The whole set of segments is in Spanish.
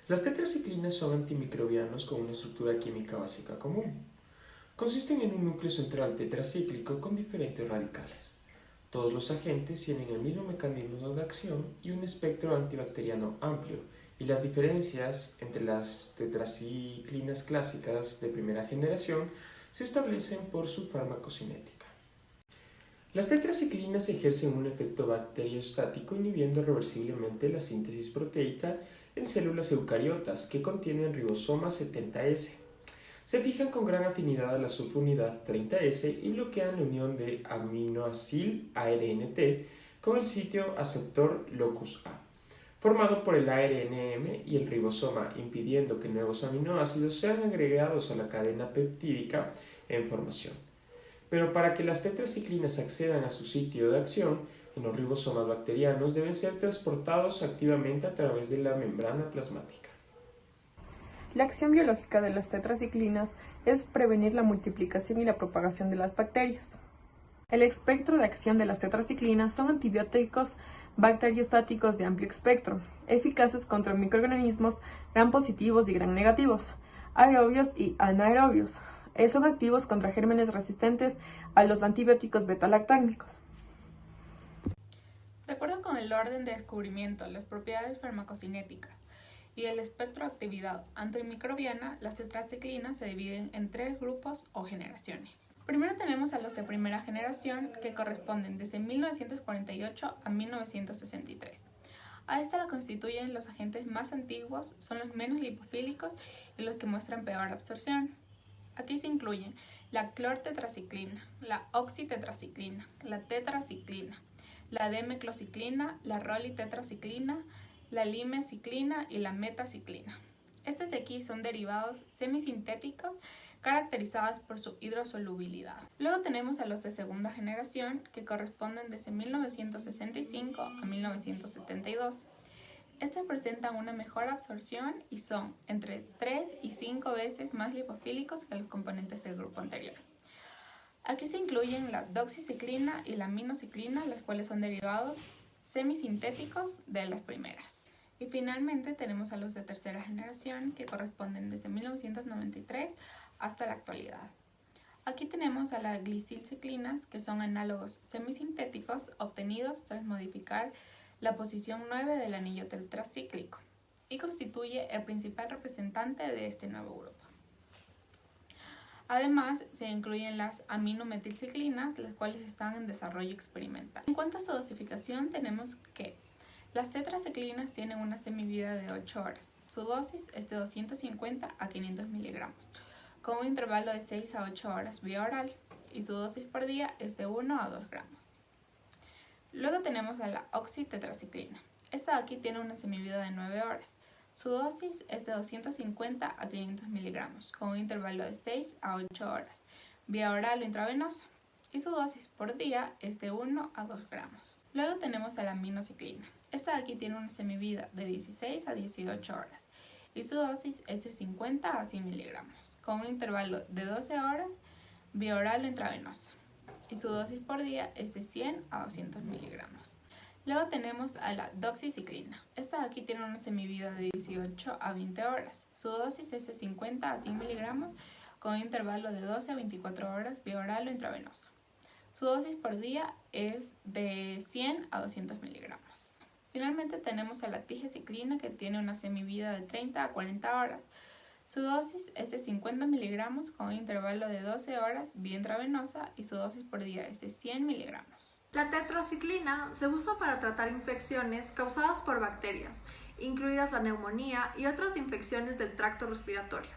Las tetraciclinas son antimicrobianos con una estructura química básica común. Consisten en un núcleo central tetracíclico con diferentes radicales. Todos los agentes tienen el mismo mecanismo de acción y un espectro antibacteriano amplio, y las diferencias entre las tetraciclinas clásicas de primera generación se establecen por su farmacocinética. Las tetraciclinas ejercen un efecto bacteriostático inhibiendo reversiblemente la síntesis proteica en células eucariotas que contienen ribosoma 70S. Se fijan con gran afinidad a la subunidad 30S y bloquean la unión de aminoacil ARNT con el sitio aceptor locus A, formado por el ARNM y el ribosoma, impidiendo que nuevos aminoácidos sean agregados a la cadena peptídica en formación. Pero para que las tetraciclinas accedan a su sitio de acción en los ribosomas bacterianos deben ser transportados activamente a través de la membrana plasmática. La acción biológica de las tetraciclinas es prevenir la multiplicación y la propagación de las bacterias. El espectro de acción de las tetraciclinas son antibióticos bacteriostáticos de amplio espectro, eficaces contra microorganismos gram positivos y gram negativos, aerobios y anaerobios. Son activos contra gérmenes resistentes a los antibióticos beta-lactámicos. De acuerdo con el orden de descubrimiento, las propiedades farmacocinéticas y el espectro de actividad antimicrobiana, las tetraciclinas se dividen en 3 grupos o generaciones. Primero tenemos a los de primera generación, que corresponden desde 1948 a 1963. A esta la constituyen los agentes más antiguos, son los menos lipofílicos y los que muestran peor absorción. Aquí se incluyen la clortetraciclina, la oxitetraciclina, la tetraciclina, la D-meclociclina, la rolitetraciclina, la limeciclina y la metaciclina. Estos de aquí son derivados semisintéticos caracterizados por su hidrosolubilidad. Luego tenemos a los de segunda generación, que corresponden desde 1965 a 1972. Estos presentan una mejor absorción y son entre 3 y 5 veces más lipofílicos que los componentes del grupo anterior. Aquí se incluyen la doxiciclina y la minociclina, las cuales son derivados semisintéticos de las primeras. Y finalmente tenemos a los de tercera generación, que corresponden desde 1993 hasta la actualidad. Aquí tenemos a las glicilciclinas, que son análogos semisintéticos obtenidos tras modificar la posición 9 del anillo tetracíclico y constituye el principal representante de este nuevo grupo. Además, se incluyen las aminometilciclinas, las cuales están en desarrollo experimental. En cuanto a su dosificación, tenemos que las tetraciclinas tienen una semivida de 8 horas. Su dosis es de 250 a 500 miligramos, con un intervalo de 6 a 8 horas vía oral, y su dosis por día es de 1 a 2 gramos. Luego tenemos a la oxitetraciclina. Esta de aquí tiene una semivida de 9 horas. Su dosis es de 250 a 500 miligramos, con un intervalo de 6 a 8 horas, vía oral o intravenosa, y su dosis por día es de 1 a 2 gramos. Luego tenemos a la minociclina. Esta de aquí tiene una semivida de 16 a 18 horas, y su dosis es de 50 a 100 miligramos, con un intervalo de 12 horas, vía oral o intravenosa, y su dosis por día es de 100 a 200 miligramos. Luego tenemos a la doxiciclina. Esta de aquí tiene una semivida de 18 a 20 horas. Su dosis es de 50 a 100 miligramos con un intervalo de 12 a 24 horas vía oral o intravenosa. Su dosis por día es de 100 a 200 miligramos. Finalmente tenemos a la tigeciclina, que tiene una semivida de 30 a 40 horas. Su dosis es de 50 miligramos con un intervalo de 12 horas vía intravenosa, y su dosis por día es de 100 miligramos. La tetraciclina se usa para tratar infecciones causadas por bacterias, incluidas la neumonía y otras infecciones del tracto respiratorio.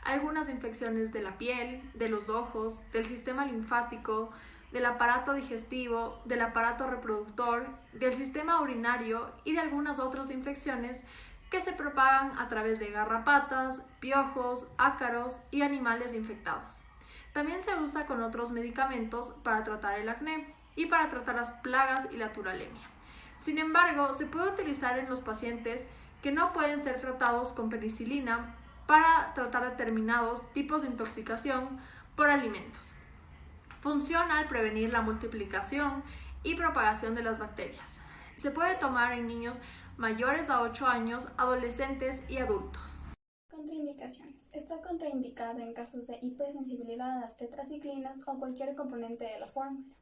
Algunas infecciones de la piel, de los ojos, del sistema linfático, del aparato digestivo, del aparato reproductor, del sistema urinario y de algunas otras infecciones que se propagan a través de garrapatas, piojos, ácaros y animales infectados. También se usa con otros medicamentos para tratar el acné y para tratar las plagas y la turalemia. Sin embargo, se puede utilizar en los pacientes que no pueden ser tratados con penicilina para tratar determinados tipos de intoxicación por alimentos. Funciona al prevenir la multiplicación y propagación de las bacterias. Se puede tomar en niños mayores a 8 años, adolescentes y adultos. Contraindicaciones. Está contraindicado en casos de hipersensibilidad a las tetraciclinas o cualquier componente de la fórmula.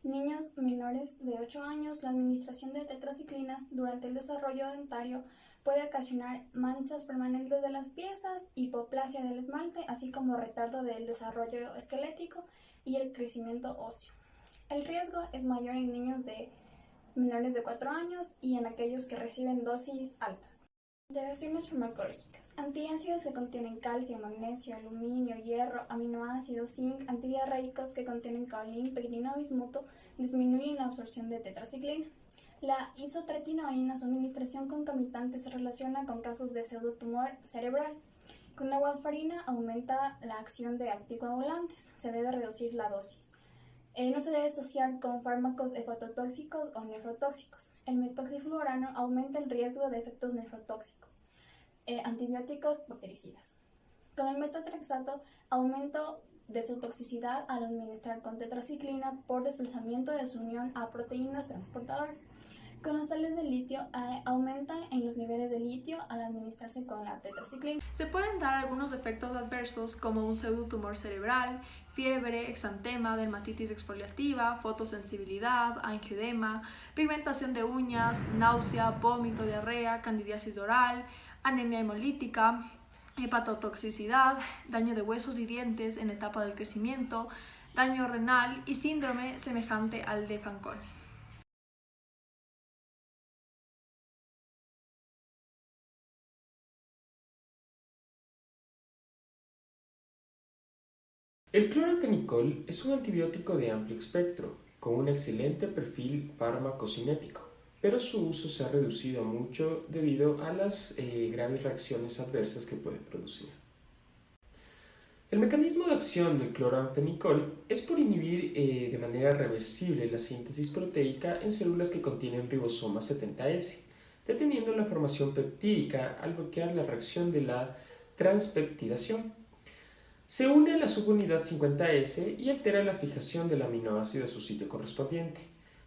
Niños menores de 8 años, la administración de tetraciclinas durante el desarrollo dentario puede ocasionar manchas permanentes de las piezas, hipoplasia del esmalte, así como retardo del desarrollo esquelético y el crecimiento óseo. El riesgo es mayor en niños menores de 4 años y en aquellos que reciben dosis altas. Interacciones farmacológicas. Antiácidos que contienen calcio, magnesio, aluminio, hierro, aminoácidos, zinc, antidiarreicos que contienen caolín, pectino o bismuto disminuyen la absorción de tetraciclina. La isotretinoína, su administración concomitante se relaciona con casos de pseudotumor cerebral. Con la warfarina aumenta la acción de anticoagulantes. Se debe reducir la dosis. No se debe asociar con fármacos hepatotóxicos o nefrotóxicos. El metoxifluorano aumenta el riesgo de efectos nefrotóxicos. Antibióticos bactericidas. Con el metotrexato, aumento de su toxicidad al administrar con tetraciclina por desplazamiento de su unión a proteínas transportadoras. Con las sales de litio aumentan en los niveles de litio al administrarse con la tetraciclina. Se pueden dar algunos efectos adversos como un pseudotumor cerebral, fiebre, exantema, dermatitis exfoliativa, fotosensibilidad, angioedema, pigmentación de uñas, náusea, vómito, diarrea, candidiasis oral, anemia hemolítica, hepatotoxicidad, daño de huesos y dientes en etapa del crecimiento, daño renal y síndrome semejante al de Fanconi. El cloranfenicol es un antibiótico de amplio espectro, con un excelente perfil farmacocinético, pero su uso se ha reducido mucho debido a las graves reacciones adversas que puede producir. El mecanismo de acción del cloranfenicol es por inhibir de manera reversible la síntesis proteica en células que contienen ribosoma 70S, deteniendo la formación peptídica al bloquear la reacción de la transpeptidación. Se une a la subunidad 50S y altera la fijación del aminoácido a su sitio correspondiente.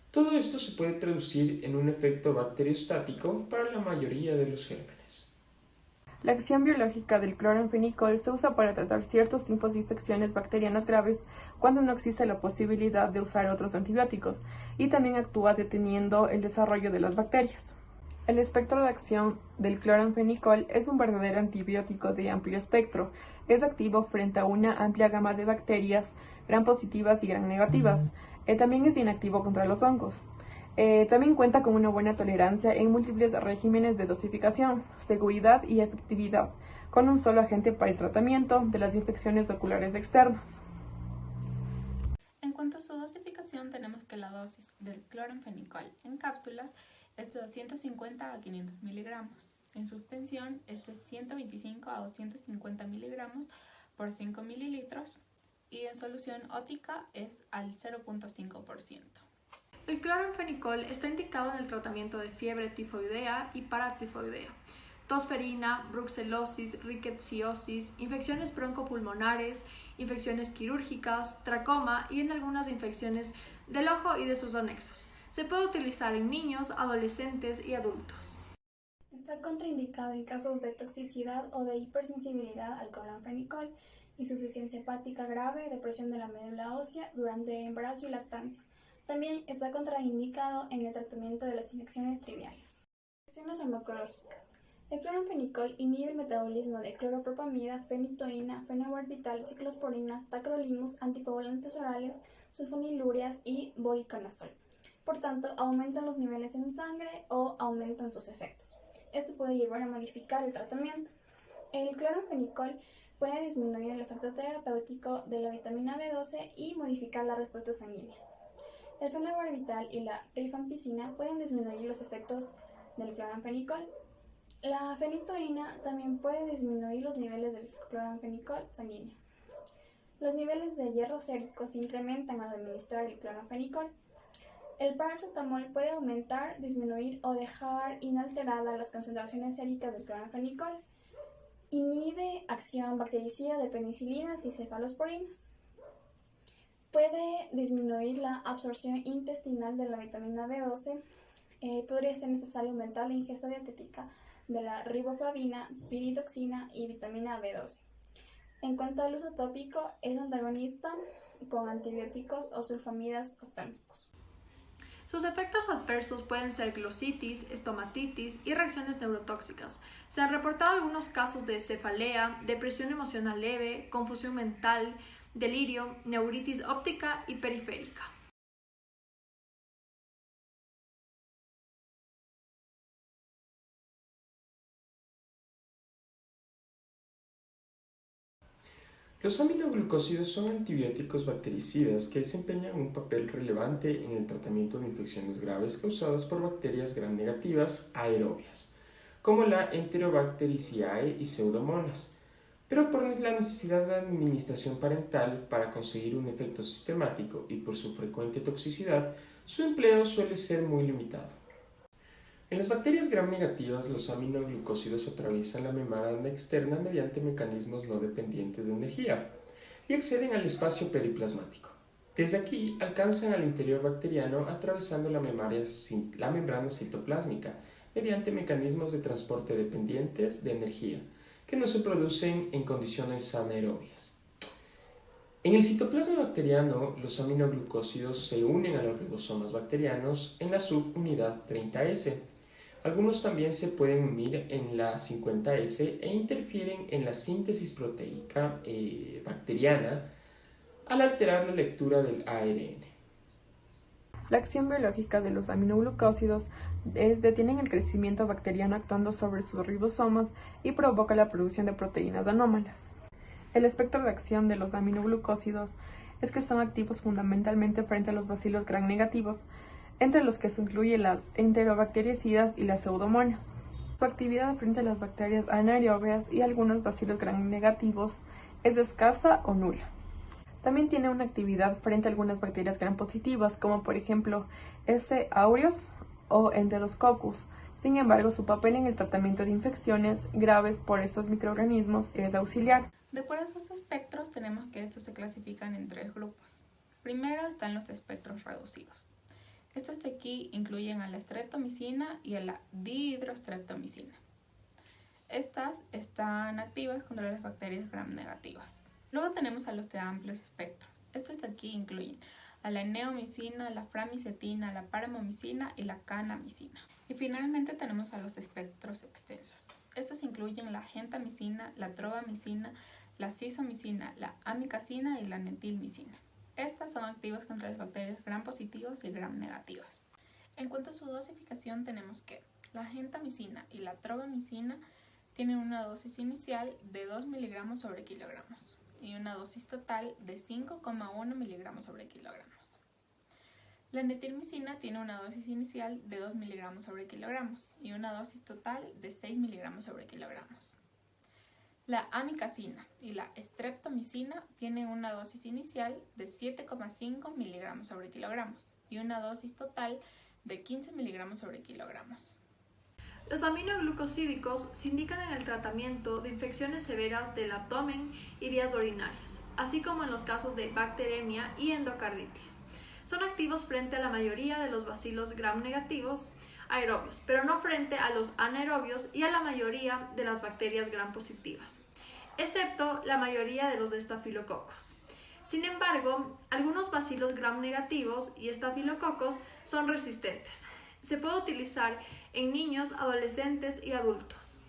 Todo esto se puede traducir en un efecto bacteriostático para la mayoría de los gérmenes. La acción biológica del cloranfenicol se usa para tratar ciertos tipos de infecciones bacterianas graves cuando no existe la posibilidad de usar otros antibióticos, y también actúa deteniendo el desarrollo de las bacterias. El espectro de acción del cloranfenicol es un verdadero antibiótico de amplio espectro. Es activo frente a una amplia gama de bacterias, gram positivas y gram negativas. También es inactivo contra los hongos. También cuenta con una buena tolerancia en múltiples regímenes de dosificación, seguridad y efectividad, con un solo agente para el tratamiento de las infecciones oculares externas. En cuanto a su dosificación, tenemos que la dosis del cloranfenicol en cápsulas es de 250 a 500 miligramos. En suspensión es de 125 a 250 miligramos por 5 mililitros y en solución óptica es al 0.5%. El cloranfenicol está indicado en el tratamiento de fiebre tifoidea y paratifoidea, tosferina, brucelosis, rickettsiosis, infecciones broncopulmonares, infecciones quirúrgicas, tracoma y en algunas infecciones del ojo y de sus anexos. Se puede utilizar en niños, adolescentes y adultos. Está contraindicado en casos de toxicidad o de hipersensibilidad al cloranfenicol, insuficiencia hepática grave, depresión de la médula ósea durante embarazo y lactancia. También está contraindicado en el tratamiento de las infecciones triviales. Acciones farmacológicas. El cloranfenicol inhibe el metabolismo de cloropropamida, fenitoína, fenobarbital, ciclosporina, tacrolimus, anticoagulantes orales, sulfonilurias y voriconazol. Por tanto, aumentan los niveles en sangre o aumentan sus efectos. Esto puede llevar a modificar el tratamiento. El cloranfenicol puede disminuir el efecto terapéutico de la vitamina B12 y modificar la respuesta sanguínea. El fenobarbital y la rifampicina pueden disminuir los efectos del cloranfenicol. La fenitoína también puede disminuir los niveles del cloranfenicol sanguíneo. Los niveles de hierro sérico se incrementan al administrar el cloranfenicol. El paracetamol puede aumentar, disminuir o dejar inalteradas las concentraciones séricas del cloranfenicol. Inhibe acción bactericida de penicilinas y cefalosporinas. Puede disminuir la absorción intestinal de la vitamina B12 podría ser necesario aumentar la ingesta dietética de la riboflavina, piridoxina y vitamina B12. En cuanto al uso tópico, es antagonista con antibióticos o sulfamidas oftálmicos. Sus efectos adversos pueden ser glositis, estomatitis y reacciones neurotóxicas. Se han reportado algunos casos de cefalea, depresión emocional leve, confusión mental, delirio, neuritis óptica y periférica. Los aminoglucósidos son antibióticos bactericidas que desempeñan un papel relevante en el tratamiento de infecciones graves causadas por bacterias gram negativas aerobias, como la Enterobacteriaceae y Pseudomonas, pero por la necesidad de administración parental para conseguir un efecto sistemático y por su frecuente toxicidad, su empleo suele ser muy limitado. En las bacterias gram negativas, los aminoglucósidos atraviesan la membrana externa mediante mecanismos no dependientes de energía y acceden al espacio periplasmático. Desde aquí alcanzan al interior bacteriano atravesando la membrana citoplásmica mediante mecanismos de transporte dependientes de energía que no se producen en condiciones anaerobias. En el citoplasma bacteriano, los aminoglucósidos se unen a los ribosomas bacterianos en la subunidad 30S. Algunos también se pueden unir en la 50S e interfieren en la síntesis proteica bacteriana al alterar la lectura del ARN. La acción biológica de los aminoglucósidos detienen el crecimiento bacteriano actuando sobre sus ribosomas y provoca la producción de proteínas anómalas. El espectro de acción de los aminoglucósidos es que son activos fundamentalmente frente a los bacilos gram negativos, entre los que se incluyen las enterobactericidas y las pseudomonas. Su actividad frente a las bacterias anaerobias y algunos bacilos gram negativos es escasa o nula. También tiene una actividad frente a algunas bacterias gram positivas, como por ejemplo S. aureus o Enterococcus. Sin embargo, su papel en el tratamiento de infecciones graves por estos microorganismos es auxiliar. De acuerdo a sus espectros, tenemos que estos se clasifican en 3 grupos. Primero están los espectros reducidos. Estos de aquí incluyen a la streptomicina y a la dihidrostreptomicina. Estas están activas contra las bacterias gram negativas. Luego tenemos a los de amplios espectros. Estos de aquí incluyen a la neomicina, la framicetina, la paramomicina y la kanamicina. Y finalmente tenemos a los espectros extensos. Estos incluyen la gentamicina, la tropamicina, la cisomicina, la amikacina y la netilmicina. Estas son activas contra las bacterias gram positivas y gram negativas. En cuanto a su dosificación, tenemos que la gentamicina y la tropamicina tienen una dosis inicial de 2 mg sobre kilogramos y una dosis total de 5,1 mg sobre kilogramos. La netilmicina tiene una dosis inicial de 2 mg sobre kilogramos y una dosis total de 6 mg sobre kilogramos. La amikacina y la streptomicina tienen una dosis inicial de 7,5 mg sobre kilogramos y una dosis total de 15 mg sobre kilogramos. Los aminoglucosídicos se indican en el tratamiento de infecciones severas del abdomen y vías urinarias, así como en los casos de bacteremia y endocarditis. Son activos frente a la mayoría de los bacilos gram negativos aerobios, pero no frente a los anaerobios y a la mayoría de las bacterias gram positivas, excepto la mayoría de los de estafilococos. Sin embargo, algunos bacilos gram negativos y estafilococos son resistentes. Se puede utilizar en niños, adolescentes y adultos.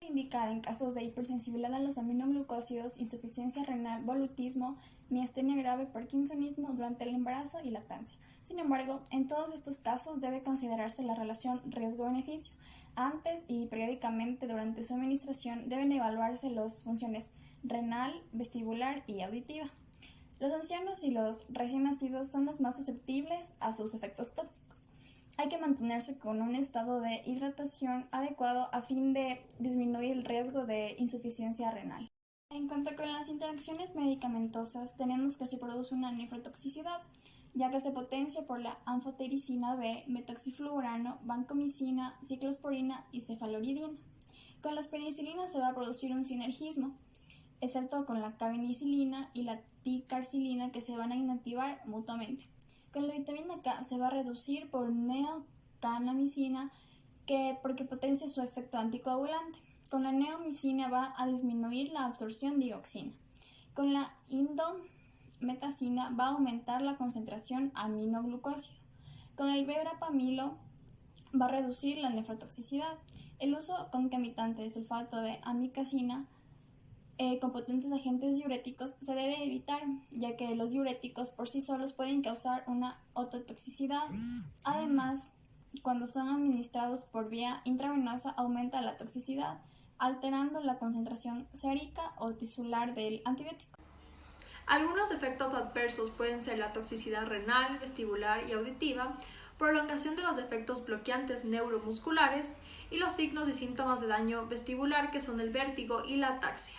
Indicada en casos de hipersensibilidad a los aminoglucósidos, insuficiencia renal, volutismo, miastenia grave, parkinsonismo durante el embarazo y lactancia. Sin embargo, en todos estos casos debe considerarse la relación riesgo-beneficio. Antes y periódicamente durante su administración deben evaluarse las funciones renal, vestibular y auditiva. Los ancianos y los recién nacidos son los más susceptibles a sus efectos tóxicos. Hay que mantenerse con un estado de hidratación adecuado a fin de disminuir el riesgo de insuficiencia renal. En cuanto con las interacciones medicamentosas, tenemos que se produce una nefrotoxicidad, ya que se potencia por la anfotericina B, metoxifluorano, vancomicina, ciclosporina y cefaloridina. Con las penicilinas se va a producir un sinergismo, excepto con la cabenicilina y la ticarcilina que se van a inactivar mutuamente. Con la vitamina K se va a reducir por kanamicina porque potencia su efecto anticoagulante. Con la neomicina va a disminuir la absorción de dioxina. Con la indometacina va a aumentar la concentración aminoglucósica. Con el verapamilo va a reducir la nefrotoxicidad. El uso concomitante de sulfato de amicacina con potentes agentes diuréticos se debe evitar, ya que los diuréticos por sí solos pueden causar una ototoxicidad. Además, cuando son administrados por vía intravenosa aumenta la toxicidad, alterando la concentración sérica o tisular del antibiótico. Algunos efectos adversos pueden ser la toxicidad renal, vestibular y auditiva, prolongación de los efectos bloqueantes neuromusculares y los signos y síntomas de daño vestibular que son el vértigo y la ataxia.